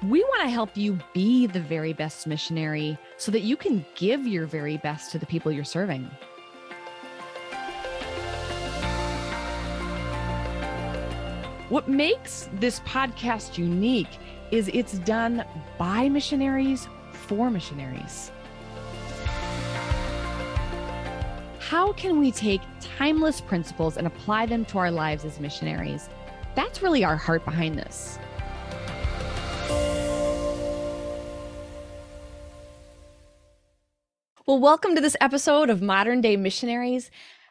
We want to help you be the very best missionary so that you can give your very best to the people you're serving. What makes this podcast unique is it's done by missionaries for missionaries. How can we take timeless principles and apply them to our lives as missionaries? That's really our heart behind this. Well, welcome to this episode of Modern Day Missionaries.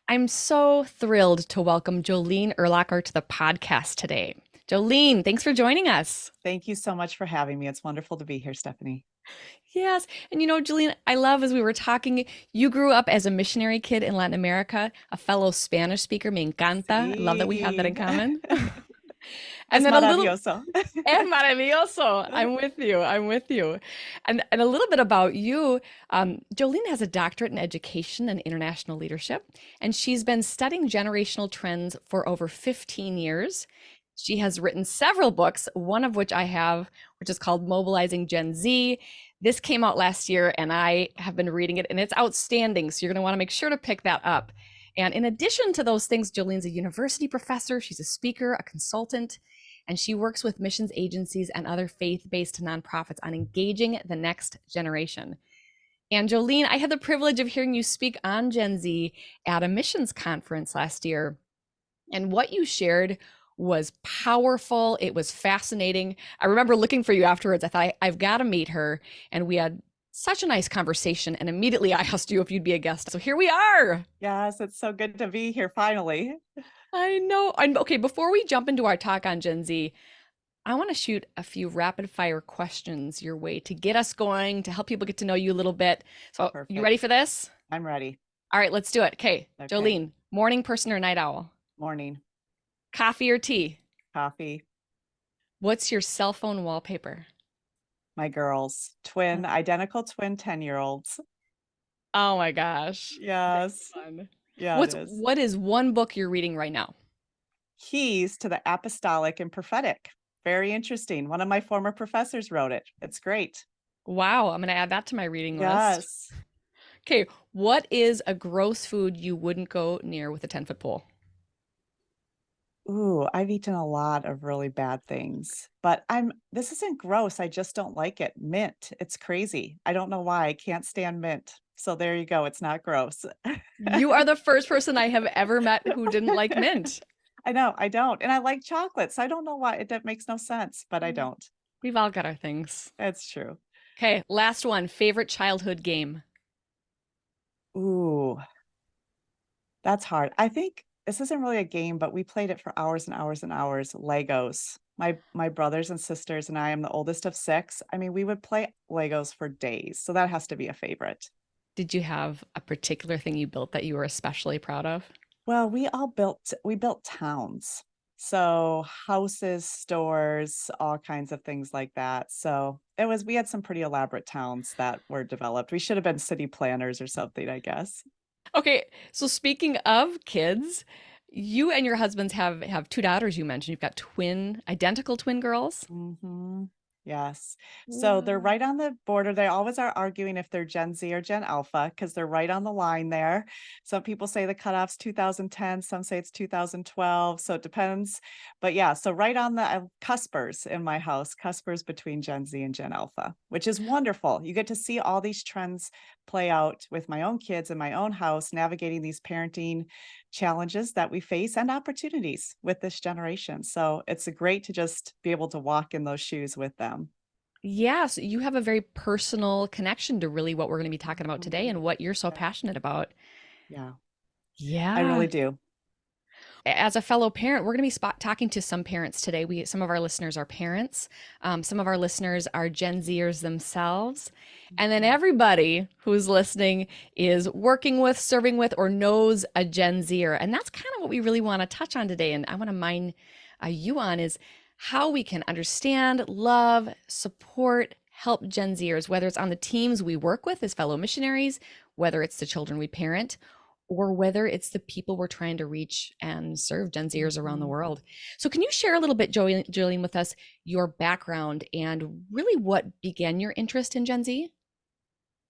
I'm so thrilled to welcome Jolene Erlacher to the podcast today. Jolene, thanks for joining us. Thank you so much for having me. It's wonderful to be here, Stephanie. Yes. And you know, Jolene, I love as we were talking, you grew up as a missionary kid in Latin America, a fellow Spanish speaker. Me encanta. I love that we have that in common. And then maravilloso. Es maravilloso. I'm with you. And a little bit about you. Jolene has a doctorate in education and international leadership, and she's been studying generational trends for over 15 years. She has written several books, one of which I have, which is called Mobilizing Gen Z. This came out last year, and I have been reading it, and it's outstanding. So you're going to want to make sure to pick that up. And in addition to those things, Jolene's a university professor. She's a speaker, a consultant, and she works with missions agencies and other faith-based nonprofits on engaging the next generation. And Jolene, I had the privilege of hearing you speak on Gen Z at a missions conference last year. And what you shared was powerful. It was fascinating. I remember looking for you afterwards. I thought, I've got to meet her. And we had such a nice conversation. And immediately I asked you if you'd be a guest. So here we are. Yes, it's so good to be here finally. I know. Okay, before we jump into our talk on Gen Z, I want to shoot a few rapid fire questions your way to get us going, to help people get to know you a little bit. So Perfect. You ready for this? I'm ready. All right, let's do it. Okay. Jolene, morning person or night owl? Morning. Coffee or tea? Coffee. What's your cell phone wallpaper? My girls, identical twin 10-year-olds. Oh my gosh. Yes. Fun. Yeah, what is one book you're reading right now? Keys to the Apostolic and Prophetic. Very interesting. One of my former professors wrote it. It's great. Wow. I'm going to add that to my reading list. Yes. Okay. What is a gross food you wouldn't go near with a 10-foot pole? Ooh, I've eaten a lot of really bad things, but this isn't gross. I just don't like it. Mint. It's crazy. I don't know why. I can't stand mint. So there you go. It's not gross. You are the first person I have ever met who didn't like mint. I know. I don't. And I like chocolates. I don't know why. That makes no sense, but I don't. We've all got our things. That's true. Okay. Last one. Favorite childhood game? Ooh, that's hard. I think this isn't really a game, but we played it for hours and hours and hours. Legos. My brothers and sisters and I am the oldest of 6. I mean, we would play Legos for days. So that has to be a favorite. Did you have a particular thing you built that you were especially proud of? Well, we built towns. So houses, stores, all kinds of things like that. So we had some pretty elaborate towns that were developed. We should have been city planners or something, I guess. Okay, so speaking of kids, you and your husbands have 2 daughters you mentioned. You've got identical twin girls. Mm-hmm. Yes. So they're right on the border. They always are arguing if they're Gen Z or Gen Alpha because they're right on the line there. Some people say the cutoff's 2010, some say it's 2012. So it depends. But yeah, so right on the cuspers in my house, cuspers between Gen Z and Gen Alpha, which is wonderful. You get to see all these trends play out with my own kids in my own house, navigating these parenting challenges that we face and opportunities with this generation. So it's great to just be able to walk in those shoes with them. Yes, you have a very personal connection to really what we're going to be talking about today and what you're so passionate about. Yeah. Yeah. I really do. As a fellow parent, we're going to be talking to some parents today. Some of our listeners are parents. Some of our listeners are Gen Zers themselves. And then everybody who's listening is working with, serving with, or knows a Gen Zer. And that's kind of what we really want to touch on today. And I want to mind you on is how we can understand, love, support, help Gen Zers, whether it's on the teams we work with as fellow missionaries, whether it's the children we parent, or whether it's the people we're trying to reach and serve, Gen Zers around the Mhm. world. So, can you share a little bit, Jolene, with us your background and really what began your interest in Gen Z?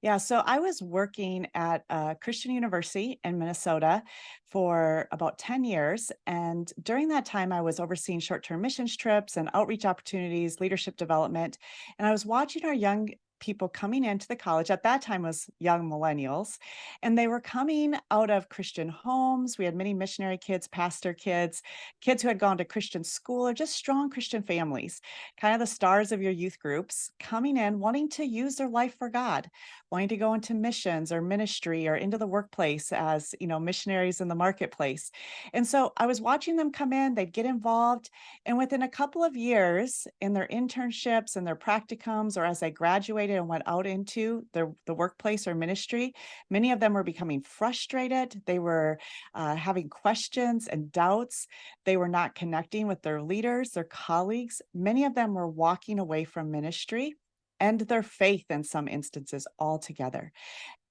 Yeah, so I was working at a Christian university in Minnesota for about 10 years. And during that time, I was overseeing short term missions trips and outreach opportunities, leadership development. And I was watching our young people coming into the college at that time was young millennials, and they were coming out of Christian homes. We had many missionary kids, pastor kids, kids who had gone to Christian school, or just strong Christian families, kind of the stars of your youth groups, coming in wanting to use their life for God, wanting to go into missions or ministry or into the workplace as, missionaries in the marketplace. And so I was watching them come in, they'd get involved, and within a couple of years in their internships and their practicums, or as they graduated and went out into the workplace or ministry, many of them were becoming frustrated. They were having questions and doubts. They were not connecting with their leaders, their colleagues. Many of them were walking away from ministry and their faith in some instances altogether.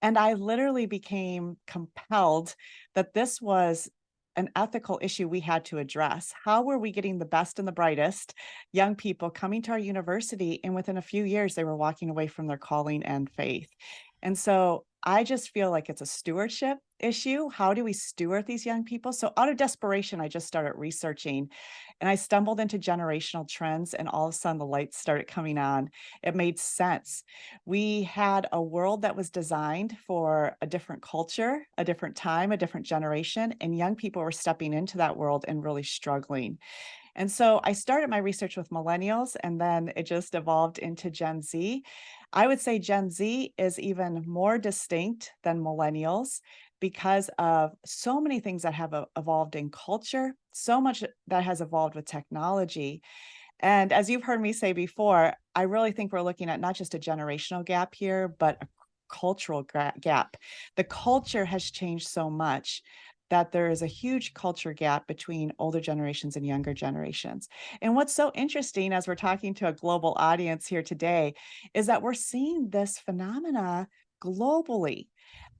And I literally became compelled that this was an ethical issue we had to address. How were we getting the best and the brightest young people coming to our university? And within a few years, they were walking away from their calling and faith. And so I just feel like it's a stewardship issue. How do we steward these young people? So, out of desperation, I just started researching and I stumbled into generational trends, and all of a sudden the lights started coming on. It made sense. We had a world that was designed for a different culture, a different time, a different generation, and young people were stepping into that world and really struggling. And so I started my research with millennials, and then it just evolved into Gen Z. I would say Gen Z is even more distinct than millennials because of so many things that have evolved in culture, so much that has evolved with technology. And as you've heard me say before, I really think we're looking at not just a generational gap here, but a cultural gap. The culture has changed so much that there is a huge culture gap between older generations and younger generations. And what's so interesting as we're talking to a global audience here today is that we're seeing this phenomena globally,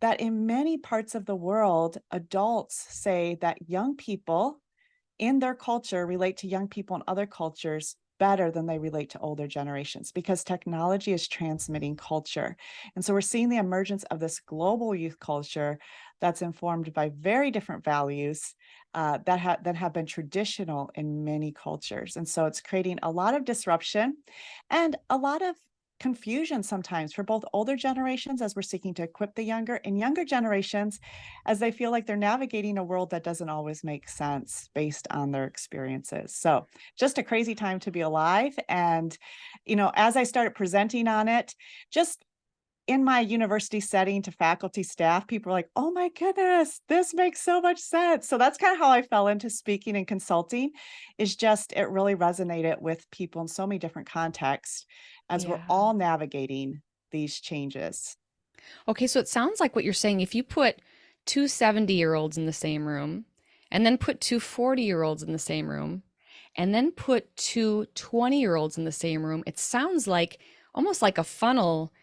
that in many parts of the world, adults say that young people in their culture relate to young people in other cultures better than they relate to older generations because technology is transmitting culture. And so we're seeing the emergence of this global youth culture that's informed by very different values that have been traditional in many cultures. And so it's creating a lot of disruption and a lot of confusion sometimes for both older generations as we're seeking to equip the younger and younger generations as they feel like they're navigating a world that doesn't always make sense based on their experiences. So, just a crazy time to be alive. And, as I started presenting on it, just in my university setting to faculty, staff, people were like, "Oh my goodness, this makes so much sense." So that's kind of how I fell into speaking and consulting, is just it really resonated with people in so many different contexts as we're Yeah. all navigating these changes. Okay, so it sounds like what you're saying, if you put two 70-year-olds in the same room, and then put two 40-year-olds in the same room, and then put two 20-year-olds in the same room, it sounds like almost like a funnel.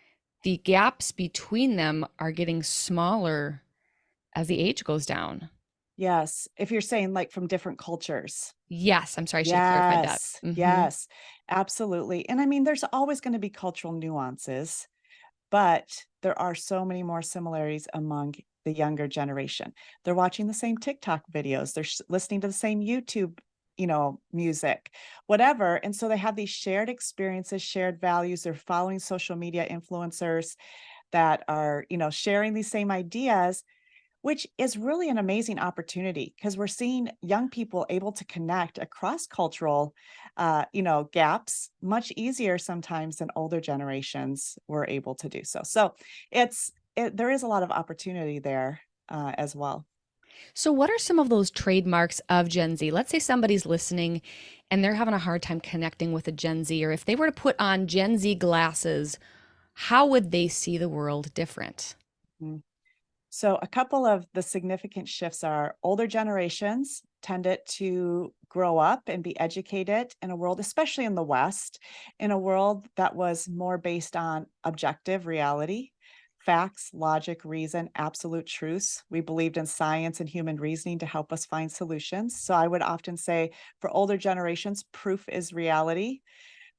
The gaps between them are getting smaller as the age goes down. Yes, if you're saying like from different cultures. Yes, I'm sorry, I should have clarified that. Yes, Hmm. yes, absolutely. And I mean, there's always going to be cultural nuances, but there are so many more similarities among the younger generation. They're watching the same TikTok videos, they're listening to the same YouTube, music, whatever. And so they have these shared experiences, shared values. They're following social media influencers that are, sharing these same ideas, which is really an amazing opportunity because we're seeing young people able to connect across cultural, gaps much easier sometimes than older generations were able to do so. So there is a lot of opportunity there as well. So, what are some of those trademarks of Gen Z? Let's say somebody's listening and they're having a hard time connecting with a Gen Z, or if they were to put on Gen Z glasses, how would they see the world different? Mm. So a couple of the significant shifts are older generations tended to grow up and be educated in a world, especially in the West, in a world that was more based on objective reality. facts, logic, reason, absolute truths. We believed in science and human reasoning to help us find solutions. So I would often say for older generations, proof is reality.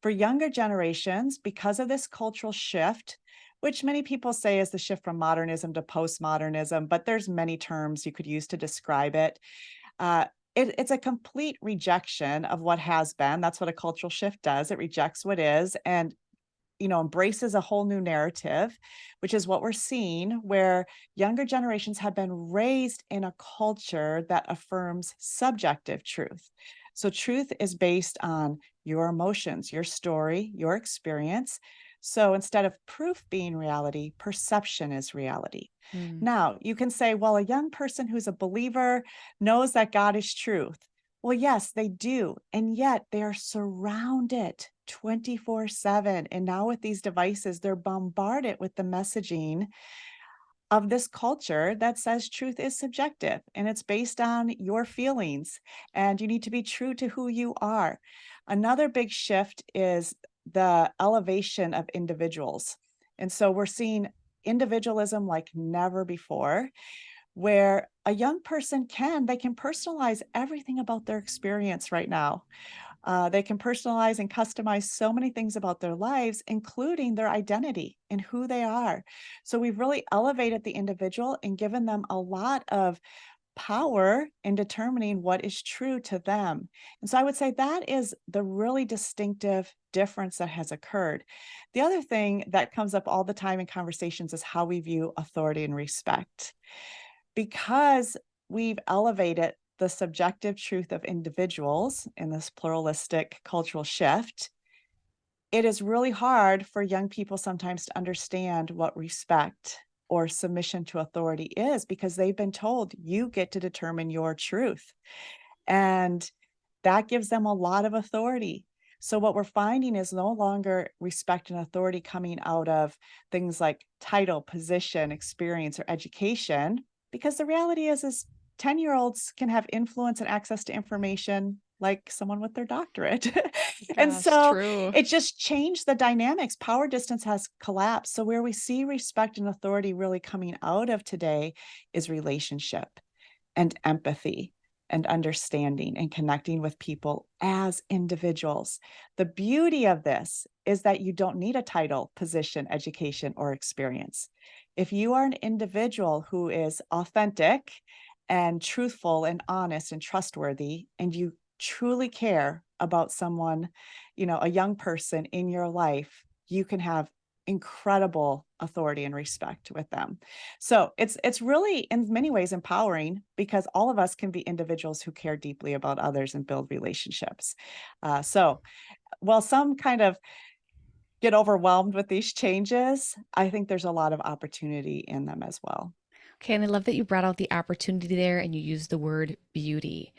For younger generations, because of this cultural shift, which many people say is the shift from modernism to postmodernism, but there's many terms you could use to describe it. Uh, it's a complete rejection of what has been. That's what a cultural shift does. It rejects what is and embraces a whole new narrative, which is what we're seeing, where younger generations have been raised in a culture that affirms subjective truth. So truth is based on your emotions, your story, your experience. So instead of proof being reality, perception is reality. Mm. Now, you can say, well, a young person who's a believer knows that God is truth. Well, yes, they do. And yet they are surrounded 24/7. And now with these devices, they're bombarded with the messaging of this culture that says truth is subjective and it's based on your feelings and you need to be true to who you are. Another big shift is the elevation of individuals. And so we're seeing individualism like never before, where a young person they can personalize everything about their experience right now. They can personalize and customize so many things about their lives, including their identity and who they are. So we've really elevated the individual and given them a lot of power in determining what is true to them. And so I would say that is the really distinctive difference that has occurred. The other thing that comes up all the time in conversations is how we view authority and respect. Because we've elevated the subjective truth of individuals in this pluralistic cultural shift, it is really hard for young people sometimes to understand what respect or submission to authority is because they've been told you get to determine your truth. And that gives them a lot of authority. So what we're finding is no longer respect and authority coming out of things like title, position, experience, or education, because the reality is 10-year-olds can have influence and access to information like someone with their doctorate. And Gosh, so true. it just changed the dynamics. Power distance has collapsed. So where we see respect and authority really coming out of today is relationship and empathy and understanding and connecting with people as individuals. The beauty of this is that you don't need a title, position, education, or experience. If you are an individual who is authentic and truthful and honest and trustworthy, and you truly care about someone, a young person in your life, you can have incredible authority and respect with them. So it's really in many ways empowering because all of us can be individuals who care deeply about others and build relationships. So while some kind of get overwhelmed with these changes, I think there's a lot of opportunity in them as well. Okay, and I love that you brought out the opportunity there and you used the word beauty.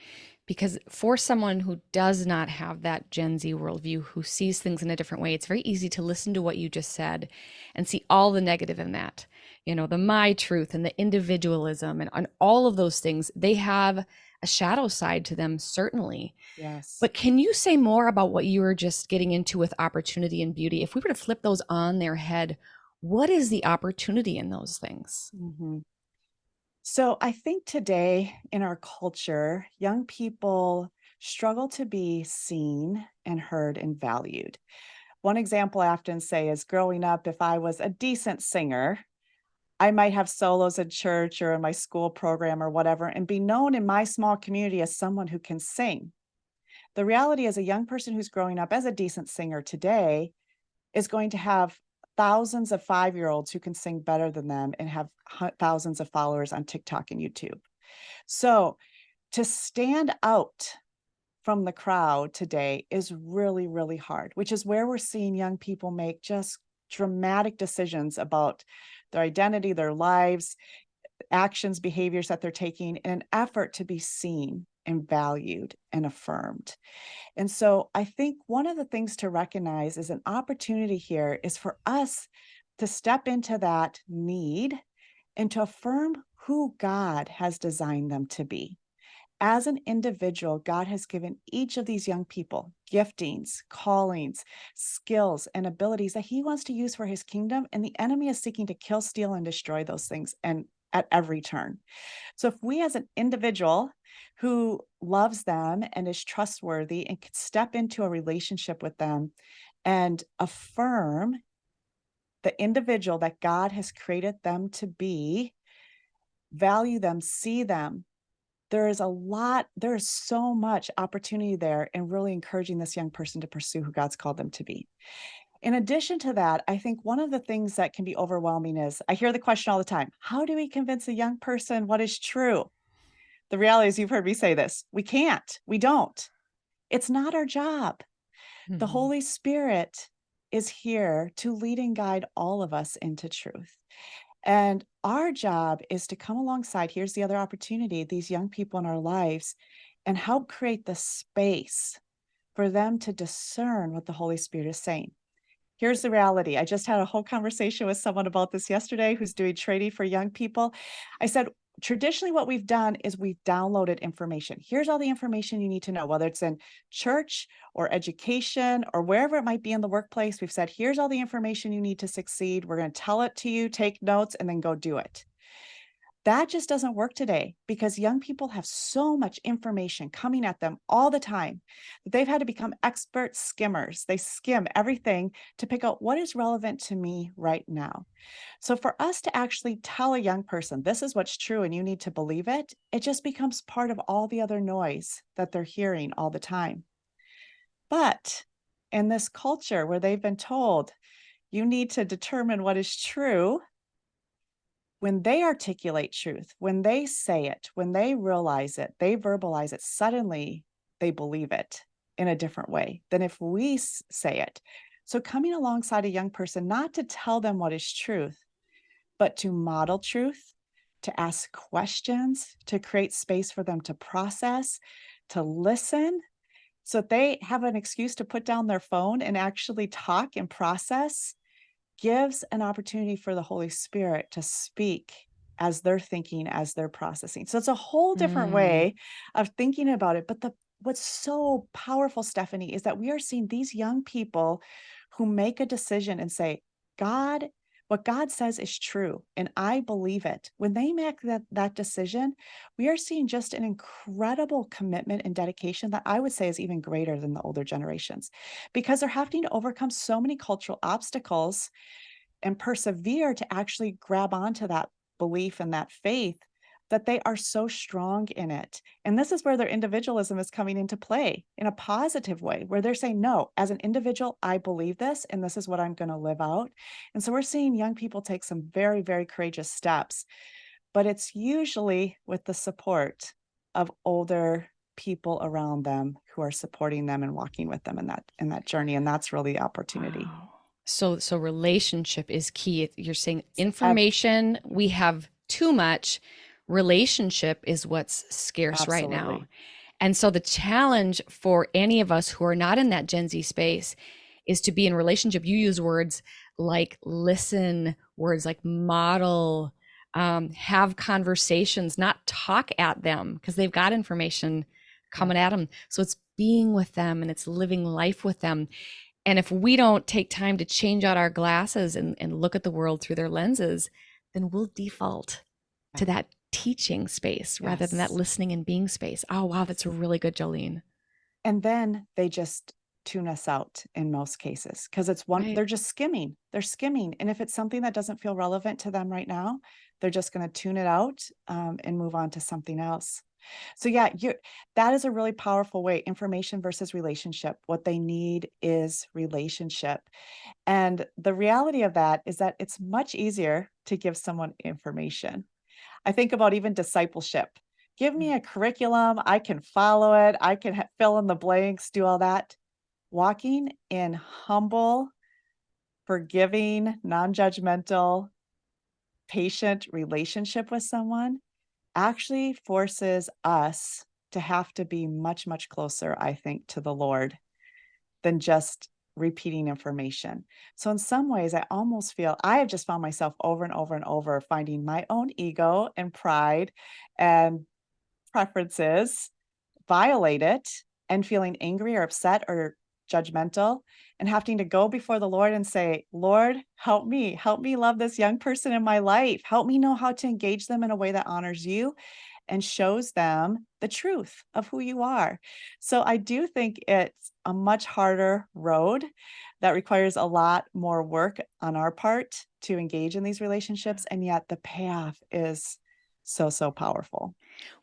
Because for someone who does not have that Gen Z worldview, who sees things in a different way, it's very easy to listen to what you just said and see all the negative in that. The my truth and the individualism and all of those things, they have a shadow side to them, certainly. Yes. But can you say more about what you were just getting into with opportunity and beauty? If we were to flip those on their head, what is the opportunity in those things? Mhm. So I think today in our culture, young people struggle to be seen and heard and valued. One example I often say is growing up, if I was a decent singer, I might have solos at church or in my school program or whatever, and be known in my small community as someone who can sing. The reality is, a young person who's growing up as a decent singer today is going to have thousands of 5-year-olds who can sing better than them and have thousands of followers on TikTok and YouTube. So to stand out from the crowd today is really, really hard, which is where we're seeing young people make just dramatic decisions about their identity, their lives, actions, behaviors that they're taking in an effort to be seen and valued and affirmed. And so I think one of the things to recognize is an opportunity here is for us to step into that need and to affirm who God has designed them to be. as an individual, God has given each of these young people giftings, callings, skills, and abilities that he wants to use for his kingdom. And the enemy is seeking to kill, steal, and destroy those things, and at every turn. So if we as an individual who loves them and is trustworthy and can step into a relationship with them and affirm the individual that God has created them to be, value them, see them, there is so much opportunity there in really encouraging this young person to pursue who God's called them to be. In addition to that, I think one of the things that can be overwhelming is, I hear the question all the time, how do we convince a young person what is true? The reality is, you've heard me say this, we can't, we don't. It's not our job. The Mhm. Holy Spirit is here to lead and guide all of us into truth. And our job is to come alongside, here's the other opportunity, these young people in our lives, and help create the space for them to discern what the Holy Spirit is saying. Here's the reality. I just had a whole conversation with someone about this yesterday who's doing training for young people. I said, traditionally, what we've done is we've downloaded information. Here's all the information you need to know, whether it's in church or education or wherever it might be in the workplace. We've said, here's all the information you need to succeed. We're going to tell it to you, take notes, and then go do it. That just doesn't work today because young people have so much information coming at them all the time that they've had to become expert skimmers. They skim everything to pick out what is relevant to me right now. So for us to actually tell a young person, this is what's true and you need to believe it, it just becomes part of all the other noise that they're hearing all the time. But in this culture where they've been told, you need to determine what is true, when they articulate truth, when they say it, when they realize it, they verbalize it, suddenly they believe it in a different way than if we say it. So coming alongside a young person, not to tell them what is truth, but to model truth, to ask questions, to create space for them to process, to listen, so that they have an excuse to put down their phone and actually talk and process, gives an opportunity for the Holy Spirit to speak as they're thinking, as they're processing. So it's a whole different Mm. way of thinking about it. But what's so powerful, Stephanie, is that we are seeing these young people who make a decision and say, God, what God says is true, and I believe it. When they make that decision, we are seeing just an incredible commitment and dedication that I would say is even greater than the older generations, because they're having to overcome so many cultural obstacles and persevere to actually grab onto that belief and that faith, that they are so strong in it. And this is where their individualism is coming into play in a positive way, where they're saying, no, as an individual, I believe this, and this is what I'm going to live out. And so we're seeing young people take some very, very courageous steps, but it's usually with the support of older people around them who are supporting them and walking with them in that journey. And that's really the opportunity. Wow. So relationship is key. You're saying Ab- information, we have too much. Relationship is what's scarce right now. Absolutely. And so the challenge for any of us who are not in that Gen Z space is to be in relationship. You use words like listen, words like model, have conversations, not talk at them because they've got information Yeah. coming at them. So it's being with them and it's living life with them. And if we don't take time to change out our glasses and look at the world through their lenses, then we'll default Yeah. to that teaching space rather than that Yes. listening and being space. Oh, wow, that's really good, Jolene. And then they just tune us out in most cases because Right. they're just skimming. They're skimming. And if it's something that doesn't feel relevant to them right now, they're just going to tune it out and move on to something else. So yeah, that is a really powerful way. Information versus relationship. What they need is relationship. And the reality of that is that it's much easier to give someone information. I think about even discipleship. Give me a curriculum, I can follow it, I can fill in the blanks, do all that. Walking in humble, forgiving, non-judgmental, patient relationship with someone actually forces us to have to be much, much closer, I think, to the Lord than just repeating information. So in some ways, I almost feel I have just found myself over and over and over finding my own ego and pride and preferences, violate it, and feeling angry or upset or judgmental, and having to go before the Lord and say, Lord, help me love this young person in my life. Help me know how to engage them in a way that honors you and shows them the truth of who you are. So I do think it's a much harder road that requires a lot more work on our part to engage in these relationships. And yet the payoff is so, so powerful.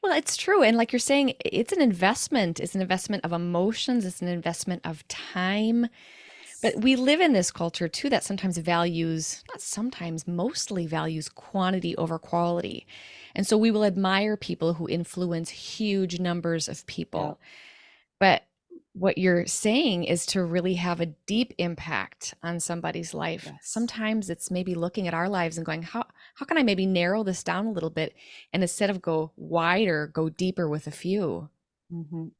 Well, it's true. And like you're saying, it's an investment. It's an investment of emotions. It's an investment of time. Yes. But we live in this culture too that sometimes values, not sometimes, mostly values quantity over quality. And so we will admire people who influence huge numbers of Yeah. people. But what you're saying is to really have a deep impact on somebody's life. Yes. Sometimes it's maybe looking at our lives and going, how can I maybe narrow this down a little bit? And instead of go wider, go deeper with a few.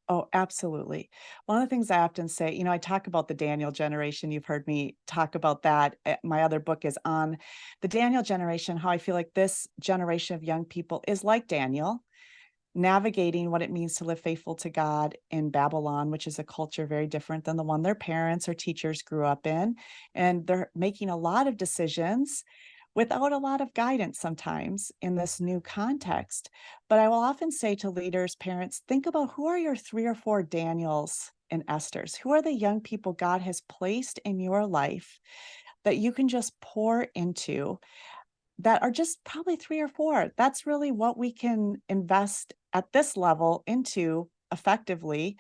Oh, absolutely. One of the things I often say, I talk about the Daniel generation. You've heard me talk about that. My other book is on the Daniel generation, how I feel like this generation of young people is like Daniel, navigating what it means to live faithful to God in Babylon, which is a culture very different than the one their parents or teachers grew up in. And they're making a lot of decisions without a lot of guidance sometimes in this new context. But I will often say to leaders, parents, think about who are your 3 or 4 Daniels and Esthers? Who are the young people God has placed in your life that you can just pour into, that are just probably 3 or 4? That's really what we can invest at this level into effectively.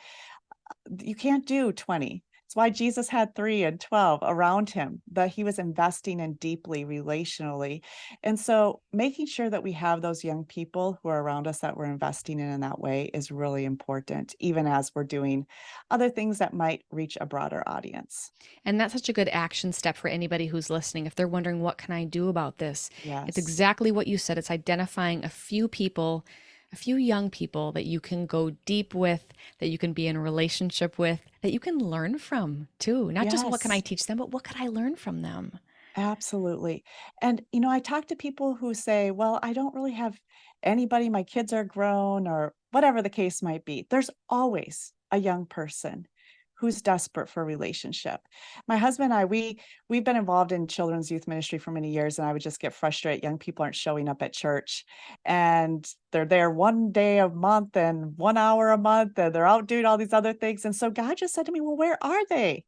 You can't do 20. It's why Jesus had 3 and 12 around him, that he was investing in deeply relationally. And so making sure that we have those young people who are around us that we're investing in that way is really important, even as we're doing other things that might reach a broader audience. And that's such a good action step for anybody who's listening. If they're wondering, what can I do about this? It's Yes. exactly what you said. It's identifying a few people, a few young people that you can go deep with, that you can be in a relationship with, that you can learn from too. Not just what can I Yes. teach them, but what could I learn from them? Absolutely. And, I talk to people who say, well, I don't really have anybody, my kids are grown, or whatever the case might be. There's always a young person who's desperate for a relationship. My husband and I, we've been involved in children's youth ministry for many years, and I would just get frustrated. Young people aren't showing up at church, and they're there one day a month and 1 hour a month, and they're out doing all these other things. And so God just said to me, well, where are they?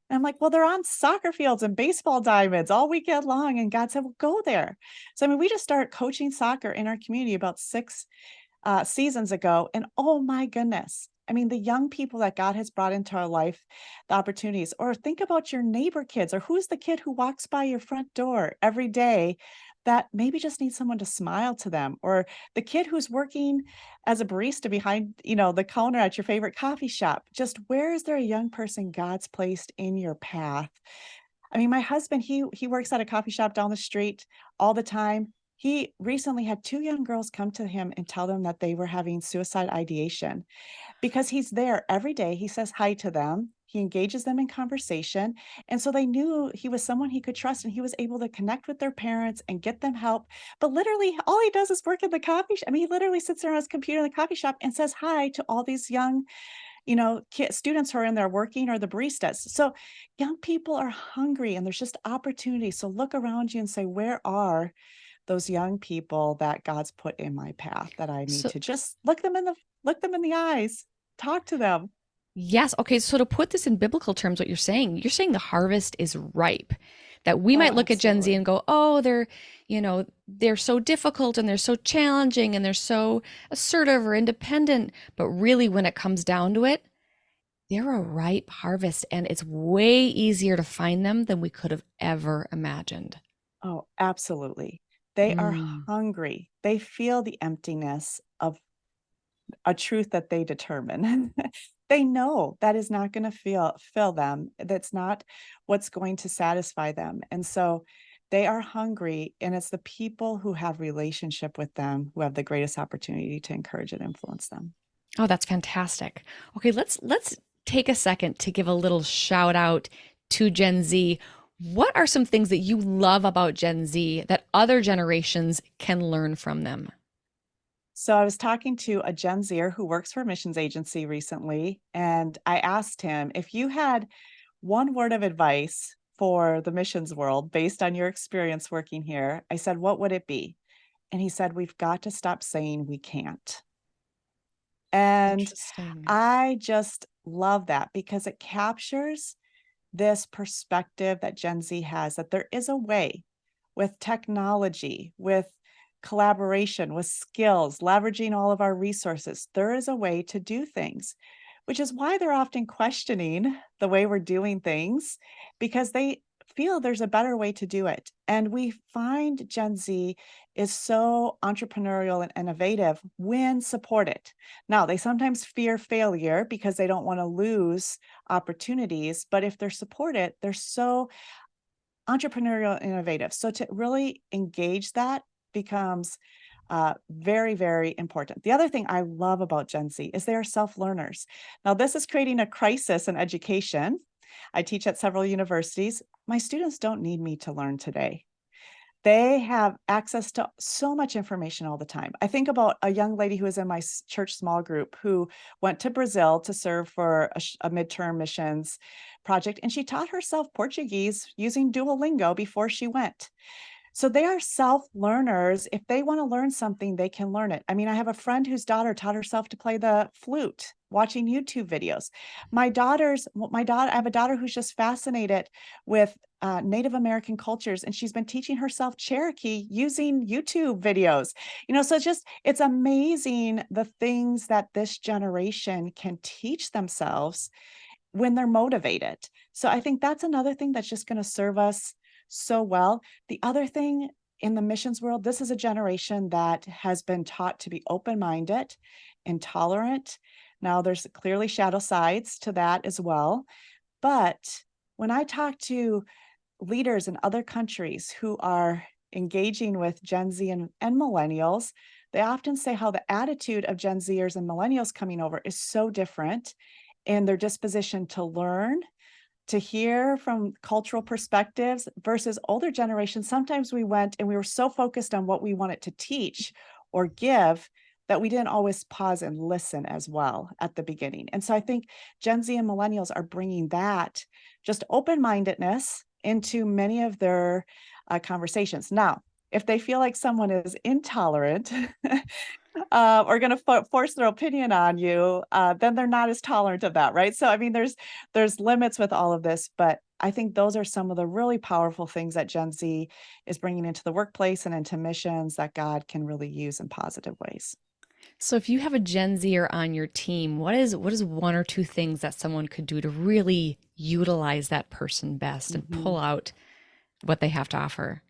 And I'm like, well, they're on soccer fields and baseball diamonds all weekend long. And God said, well, go there. So, I mean, we just started coaching soccer in our community about 6 seasons ago. And oh my goodness. I mean, the young people that God has brought into our life, the opportunities, or think about your neighbor kids, or who's the kid who walks by your front door every day that maybe just needs someone to smile to them, or the kid who's working as a barista behind, the counter at your favorite coffee shop. Just where is there a young person God's placed in your path? I mean, my husband, he works at a coffee shop down the street all the time. He recently had 2 young girls come to him and tell them that they were having suicide ideation because he's there every day. He says hi to them. He engages them in conversation. And so they knew he was someone he could trust, and he was able to connect with their parents and get them help. But literally, all he does is work in the coffee shop. I mean, he literally sits there on his computer in the coffee shop and says hi to all these young, students who are in there working, or the baristas. So young people are hungry, and there's just opportunity. So look around you and say, where are those young people that God's put in my path that I need So, to just look them in the eyes, talk to them. yes. Okay. So to put this in biblical terms, what you're saying the harvest is ripe. That we Oh, might look at Gen Z absolutely. and go, oh, they're so difficult and they're so challenging and they're so assertive or independent. But really, when it comes down to it, they're a ripe harvest, and it's way easier to find them than we could have ever imagined. Oh, absolutely. They are Mm. hungry. They feel the emptiness of a truth that they determine. They know that is not gonna fill them. That's not what's going to satisfy them. And so they are hungry, and it's the people who have relationship with them who have the greatest opportunity to encourage and influence them. Oh, that's fantastic. Okay, let's take a second to give a little shout out to Gen Z. What are some things that you love about Gen Z that other generations can learn from them? So I was talking to a Gen Zer who works for a missions agency recently, and I asked him, if you had one word of advice for the missions world based on your experience working here, I said, what would it be? And he said, we've got to stop saying we can't. And Interesting. I just love that because it captures this perspective that Gen Z has, that there is a way with technology, with collaboration, with skills, leveraging all of our resources. There is a way to do things, which is why they're often questioning the way we're doing things because they feel there's a better way to do it. And we find Gen Z is so entrepreneurial and innovative when supported. Now, they sometimes fear failure because they don't want to lose opportunities, but if they're supported, they're so entrepreneurial and innovative. So to really engage that becomes very, very important. The other thing I love about Gen Z is they are self-learners. Now, this is creating a crisis in education. I teach at several universities. My students don't need me to learn today. They have access to so much information all the time. I think about a young lady who was in my church small group who went to Brazil to serve for a midterm missions project, and she taught herself Portuguese using Duolingo before she went. So they are self-learners. If they want to learn something, they can learn it. I mean, I have a friend whose daughter taught herself to play the flute watching YouTube videos. I have a daughter who's just fascinated with Native American cultures, and she's been teaching herself Cherokee using YouTube videos. So it's amazing the things that this generation can teach themselves when they're motivated. So I think that's another thing that's just going to serve us so well. The other thing in the missions world, this is a generation that has been taught to be open-minded and tolerant. Now, there's clearly shadow sides to that as well. But when I talk to leaders in other countries who are engaging with Gen Z and millennials, they often say how the attitude of Gen Zers and millennials coming over is so different in their disposition to learn, to hear from cultural perspectives versus older generations. Sometimes we went and we were so focused on what we wanted to teach or give that we didn't always pause and listen as well at the beginning. And so I think Gen Z and millennials are bringing that just open-mindedness into many of their conversations. Now, if they feel like someone is intolerant or going to force their opinion on you, then they're not as tolerant of that, right? So, I mean, there's limits with all of this, but I think those are some of the really powerful things that Gen Z is bringing into the workplace and into missions that God can really use in positive ways. So if you have a Gen Zer on your team, what is one or two things that someone could do to really utilize that person best and Mhm. pull out what they have to offer?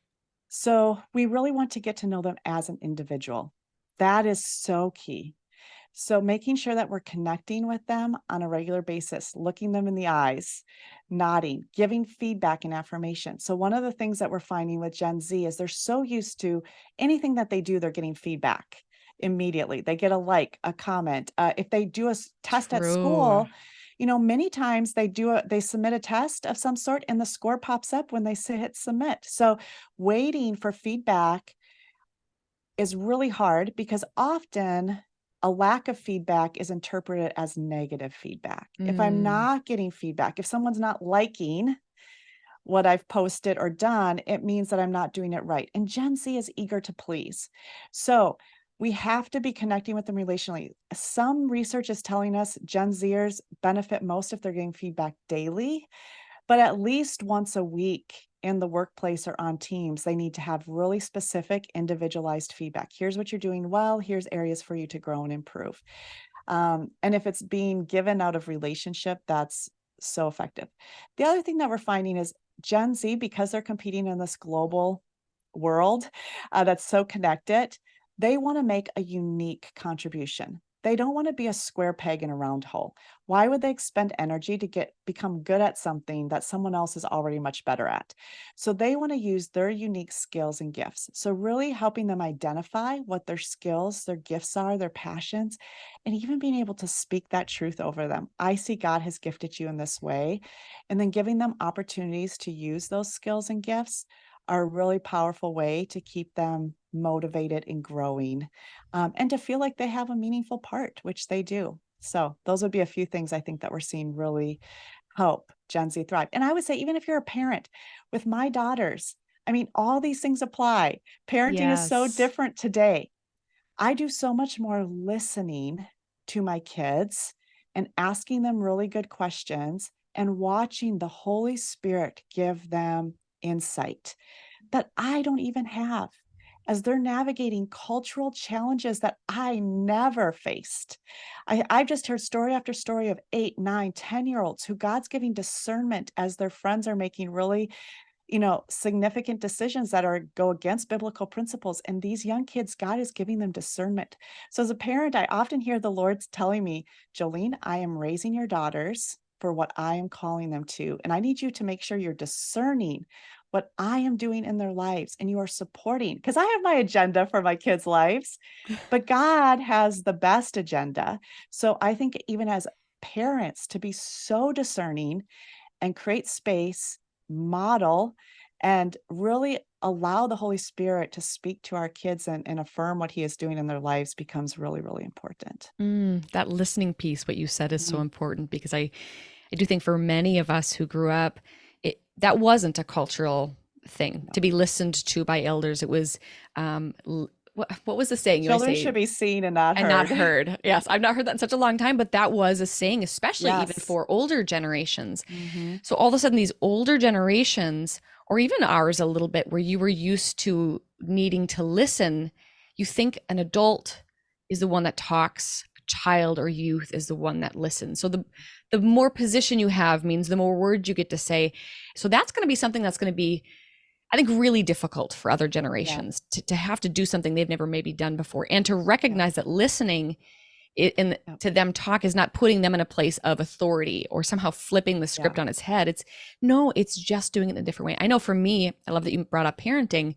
So we really want to get to know them as an individual. That is so key. So making sure that we're connecting with them on a regular basis, looking them in the eyes, nodding, giving feedback and affirmation. So one of the things that we're finding with Gen Z is they're so used to anything that they do, they're getting feedback immediately. They get a like, a comment. If they do a test at True. school, many times they submit a test of some sort and the score pops up when they hit submit. So waiting for feedback is really hard because often a lack of feedback is interpreted as negative feedback. If I'm Mm. not getting feedback, if someone's not liking what I've posted or done, it means that I'm not doing it right. And Gen Z is eager to please. So we have to be connecting with them relationally. Some research is telling us Gen Zers benefit most if they're getting feedback daily, but at least once a week in the workplace or on teams, they need to have really specific, individualized feedback. Here's what you're doing well. Here's areas for you to grow and improve. And if it's being given out of relationship, that's so effective. The other thing that we're finding is Gen Z, because they're competing in this global world that's so connected, they want to make a unique contribution. They don't want to be a square peg in a round hole. Why would they expend energy to become good at something that someone else is already much better at? So they want to use their unique skills and gifts. So really helping them identify what their skills, their gifts are, their passions, and even being able to speak that truth over them. I see God has gifted you in this way, and then giving them opportunities to use those skills and gifts are a really powerful way to keep them motivated and growing, and to feel like they have a meaningful part, which they do. So those would be a few things I think that we're seeing really help Gen Z thrive. And I would say, even if you're a parent, with my daughters, I mean, all these things apply. Parenting is so Yes. different today. I do so much more listening to my kids and asking them really good questions and watching the Holy Spirit give them insight that I don't even have as they're navigating cultural challenges that I never faced. I've just heard story after story of 8, 9, 10-year-olds who God's giving discernment as their friends are making really, significant decisions that are go against biblical principles. And these young kids, God is giving them discernment. So as a parent, I often hear the Lord's telling me, Jolene, I am raising your daughters for what I am calling them to. And I need you to make sure you're discerning what I am doing in their lives and you are supporting, because I have my agenda for my kids' lives, but God has the best agenda. So I think even as parents to be so discerning and create space, model, and really allow the Holy Spirit to speak to our kids and affirm what he is doing in their lives becomes really, really important. That listening piece, what you said, is so Mhm. important because I do think for many of us who grew up, that wasn't a cultural thing to No. be listened to by elders. It was, what was the saying? You always Children should say, be seen and not and not heard. heard. Yes, I've not heard that in such a long time, but that was a saying, especially even Yes. for older generations. Mhm. So all of a sudden, these older generations, or even ours a little bit, where you were used to needing to listen, you think an adult is the one that talks, a child or youth is the one that listens. So the more position you have means the more words you get to say. So that's going to be something that's going to be, I think, really difficult for other Yeah. generations to have to do something they've never maybe done before, and to Yeah. recognize that listening Yeah. to them talk is not putting them in a place of authority or somehow flipping the Yeah. script on its head. It's no, it's just doing it in a different way. I know for me, I love that you brought up parenting.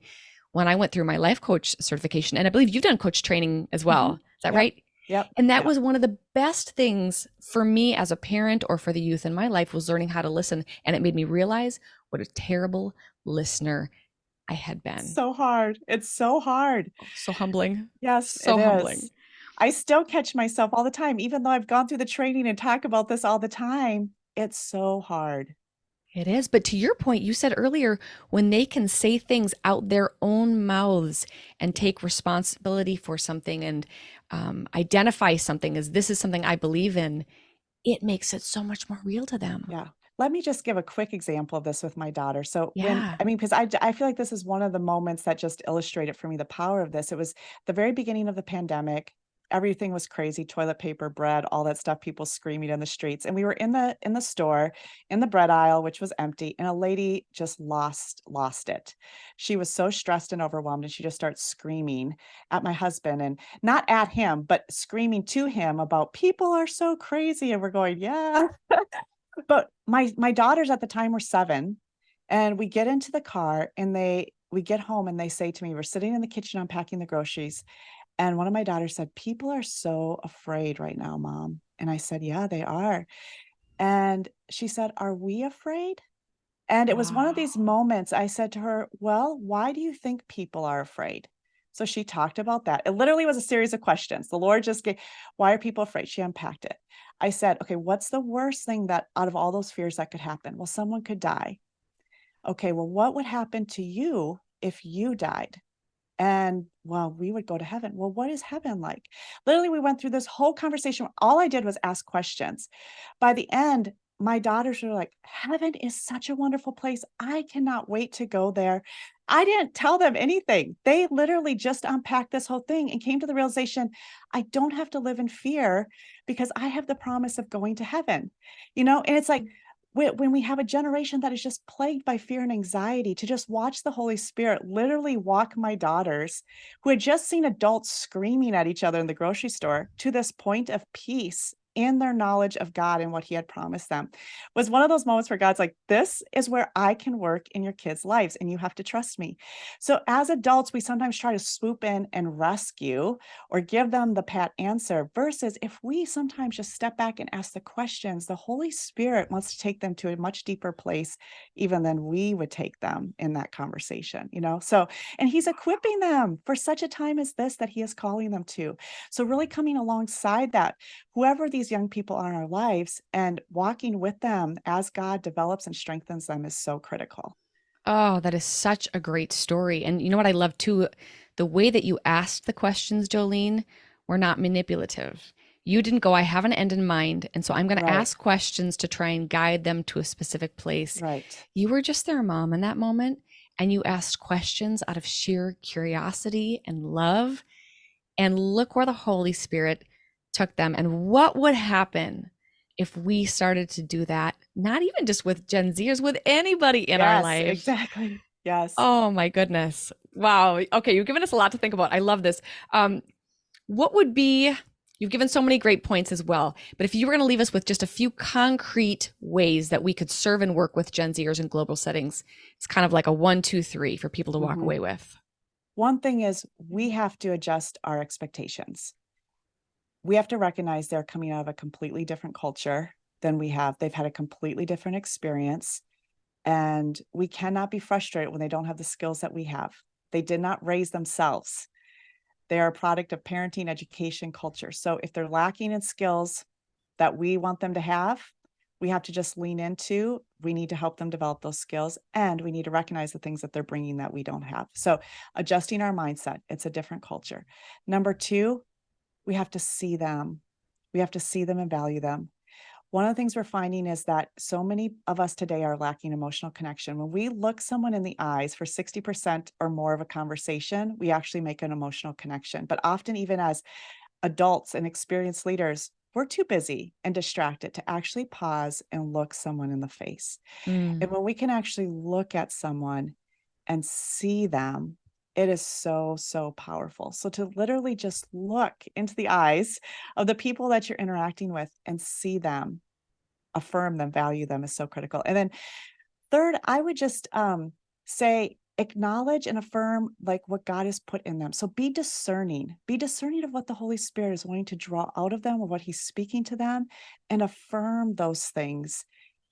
When I went through my life coach certification, and I believe you've done coach training as well. Mhm. Is that Yep. right? Yep. And that Yep. was one of the best things for me as a parent or for the youth in my life, was learning how to listen. And it made me realize what a terrible listener I had been. So hard. It's so hard. Oh, so humbling. Yes, it So humbling. is. I still catch myself all the time, even though I've gone through the training and talk about this all the time. It's so hard. It is. But to your point, you said earlier, when they can say things out their own mouths and Yeah. take responsibility for something and identify something as, this is something I believe in, it makes it so much more real to them. Yeah. Let me just give a quick example of this with my daughter. So Yeah. because I feel like this is one of the moments that just illustrated for me the power of this. It was the very beginning of the pandemic. Everything was crazy, toilet paper, bread, all that stuff, people screaming in the streets. And we were in the store, in the bread aisle, which was empty, and a lady just lost it. She was so stressed and overwhelmed, and she just starts screaming at my husband, and not at him, but screaming to him about people are so crazy. And we're going, yeah. But my daughters at the time were 7, and we get into the car, and we get home, and they say to me, we're sitting in the kitchen unpacking the groceries, and one of my daughters said, "People are so afraid right now, Mom." And I said, "Yeah, they are." And she said, "Are we afraid?" And it was one of these Wow. moments I said to her, "Well, why do you think people are afraid?" So she talked about that. It literally was a series of questions. The Lord just gave, "Why are people afraid?" She unpacked it. I said, "Okay, what's the worst thing that out of all those fears that could happen?" "Well, someone could die." "Okay, well, what would happen to you if you died?" And, "Well, we would go to heaven." "Well, what is heaven like?" Literally, we went through this whole conversation. All I did was ask questions. By the end, my daughters were like, "Heaven is such a wonderful place. I cannot wait to go there." I didn't tell them anything. They literally just unpacked this whole thing and came to the realization, I don't have to live in fear because I have the promise of going to heaven. And it's like, when we have a generation that is just plagued by fear and anxiety, to just watch the Holy Spirit literally walk my daughters, who had just seen adults screaming at each other in the grocery store, to this point of peace in their knowledge of God and what he had promised them. Was one of those moments where God's like, this is where I can work in your kids' lives and you have to trust me. So as adults, we sometimes try to swoop in and rescue or give them the pat answer, versus if we sometimes just step back and ask the questions, the Holy Spirit wants to take them to a much deeper place even than we would take them in that conversation, So, and he's equipping them for such a time as this that he is calling them to. So really coming alongside that, whoever these young people are in our lives, and walking with them as God develops and strengthens them is so critical. Oh, that is such a great story. And you know what I love too? The way that you asked the questions, Jolene, were not manipulative. You didn't go, I have an end in mind. And so I'm going to Right, ask questions to try and guide them to a specific place. right. You were just their mom in that moment. And you asked questions out of sheer curiosity and love. And look where the Holy Spirit took them. And what would happen if we started to do that, not even just with Gen Zers, with anybody in our Yes, life? exactly. Yes. Oh my goodness. Wow. Okay, you've given us a lot to think about. I love this. What would be, you've given so many great points as well, but if you were going to leave us with just a few concrete ways that we could serve and work with Gen Zers in global settings, it's kind of like a 1, 2, 3 for people to walk Mhm. away with. One thing is we have to adjust our expectations. We have to recognize they're coming out of a completely different culture than we have. They've had a completely different experience. And we cannot be frustrated when they don't have the skills that we have. They did not raise themselves. They are a product of parenting, education, culture. So if they're lacking in skills that we want them to have, we have to just lean into, we need to help them develop those skills, and we need to recognize the things that they're bringing that we don't have. So adjusting our mindset, it's a different culture. Number two, we have to see them. We have to see them and value them. One of the things we're finding is that so many of us today are lacking emotional connection. When we look someone in the eyes for 60% or more of a conversation, we actually make an emotional connection. But often, even as adults and experienced leaders, we're too busy and distracted to actually pause and look someone in the face. Mm. And when we can actually look at someone and see them, it is so, so powerful. So to literally just look into the eyes of the people that you're interacting with and see them, affirm them, value them is so critical. And then third, I would just say acknowledge and affirm like what God has put in them. So be discerning of what the Holy Spirit is wanting to draw out of them or what he's speaking to them, and affirm those things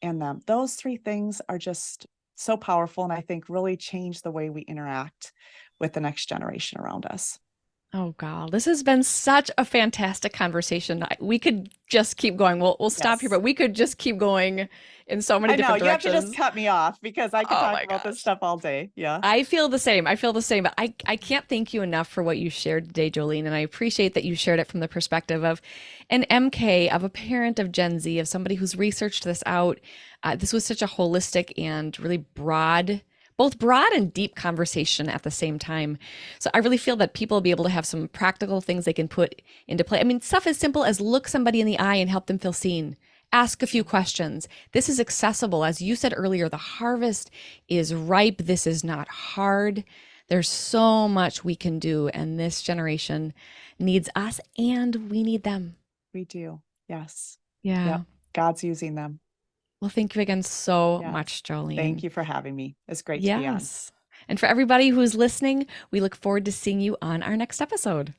in them. Those three things are just so powerful, and I think really change the way we interact with the next generation around us. Oh God, this has been such a fantastic conversation. We could just keep going. We'll stop here, Yes. but we could just keep going in so many I know different you have to just directions. cut me off because I could Oh talk my about this gosh. stuff all day. Yeah. I feel the same. I feel the same. But I can't thank you enough for what you shared today, Jolene. And I appreciate that you shared it from the perspective of an MK, of a parent of Gen Z, of somebody who's researched this out. This was such a holistic and really broad, both broad and deep conversation at the same time. So I really feel that people will be able to have some practical things they can put into play. I mean, stuff as simple as look somebody in the eye and help them feel seen. Ask a few questions. This is accessible. As you said earlier, the harvest is ripe. This is not hard. There's so much we can do, and this generation needs us and we need them. We do. Yes. Yeah. Yep. God's using them. Well, thank you again so Yes. much, Thank Jolene. you for having me. It's great to be on. Yes. And for everybody who's listening, we look forward to seeing you on our next episode.